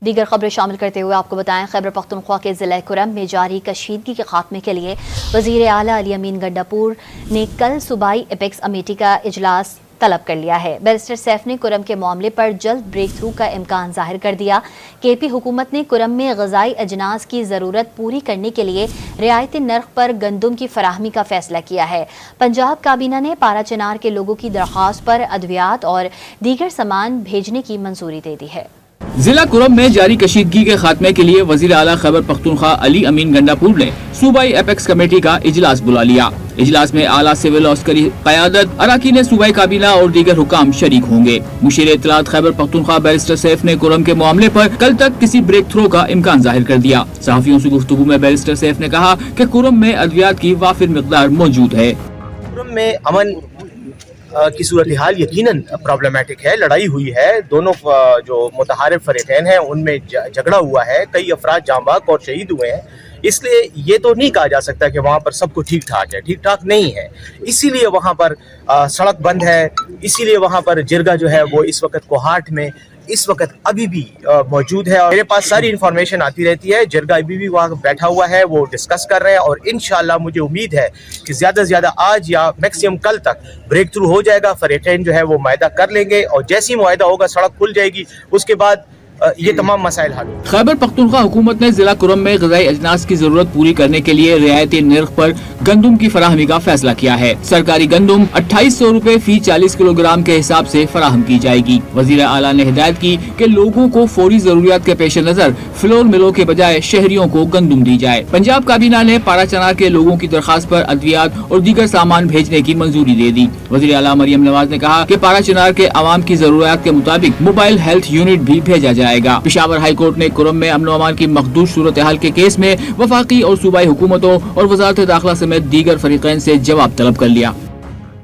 دیگر خبریں شامل کرتے ہوئے آپ کو بتائیں، خیبر پختونخوا کے ضلع کرم میں جاری کشیدگی کے خاتمے کے لیے وزیر اعلیٰ علی امین گنڈاپور نے کل صوبائی اپیکس کمیٹی کا اجلاس طلب کر لیا ہے۔ بیرسٹر سیف نے کرم کے معاملے پر جلد بریک تھرو کا امکان ظاہر کر دیا۔ کے پی حکومت نے کرم میں غذائی اجناس کی ضرورت پوری کرنے کے لیے رعایتی نرخ پر گندم کی فراہمی کا فیصلہ کیا ہے۔ پنجاب کابینہ نے پارا چنار کے لوگوں کی درخواست پر ادویات اور دیگر سامان بھیجنے کی منظوری دے دی ہے۔ ضلع کرم میں جاری کشیدگی کے خاتمے کے لیے وزیر اعلیٰ خیبر پختونخوا علی امین گنڈاپور نے صوبائی اپیکس کمیٹی کا اجلاس بلا لیا۔ اجلاس میں اعلیٰ سول عسکری قیادت، اراکین صوبائی کابینہ اور دیگر حکام شریک ہوں گے۔ مشیر اطلاعات خیبر پختونخوا بیرسٹر سیف نے کرم کے معاملے پر کل تک کسی بریک تھرو کا امکان ظاہر کر دیا۔ صحافیوں سے گفتگو میں بیرسٹر سیف نے کہا کہ کرم میں ادویات کی وافر مقدار موجود ہے۔ کرم میں امن کی صورتحال یقیناً پرابلمیٹک ہے، لڑائی ہوئی ہے، دونوں جو متحارب فریقین ہیں ان میں جھگڑا ہوا ہے، کئی افراد جاں بحق اور شہید ہوئے ہیں۔ اس لیے یہ تو نہیں کہا جا سکتا کہ وہاں پر سب کو ٹھیک ٹھاک ہے، ٹھیک ٹھاک نہیں ہے۔ اسی لیے وہاں پر سڑک بند ہے، اسی لیے وہاں پر جرگہ جو ہے وہ اس وقت کوہاٹ میں اس وقت ابھی بھی موجود ہے، اور میرے پاس ساری انفارمیشن آتی رہتی ہے۔ جرگہ ابھی بھی وہاں بیٹھا ہوا ہے، وہ ڈسکس کر رہے ہیں، اور انشاءاللہ مجھے امید ہے کہ زیادہ سے زیادہ آج یا میکسیمم کل تک بریک تھرو ہو جائے گا، فریقین جو ہے وہ معاہدہ کر لیں گے، اور جیسی معاہدہ ہوگا سڑک کھل جائے گی، اس کے بعد یہ تمام مسائل حل ہوں گے۔ خیبر پختونخوا حکومت نے ضلع کرم میں غذائی اجناس کی ضرورت پوری کرنے کے لیے رعایتی نرخ پر گندم کی فراہمی کا فیصلہ کیا ہے۔ سرکاری گندم 2800 روپے فی 40 کلو گرام کے حساب سے فراہم کی جائے گی۔ وزیر اعلیٰ نے ہدایت کی کہ لوگوں کو فوری ضروریات کے پیش نظر فلور ملوں کے بجائے شہریوں کو گندم دی جائے۔ پنجاب کابینہ نے پارا چنار کے لوگوں کی درخواست پر ادویات اور دیگر سامان بھیجنے کی منظوری دے دی۔ وزیر اعلیٰ مریم نواز نے کہا کہ پارا چنار کے عوام کی ضروریات کے مطابق موبائل ہیلتھ یونٹ بھی بھیجا جائے گا۔ پشاور ہائی کورٹ نے کرم میں امن و امان کی مخدوش صورتحال کے کیس میں وفاقی اور صوبائی حکومتوں اور وزارت داخلہ سمیت دیگر فریقین سے جواب طلب کر لیا۔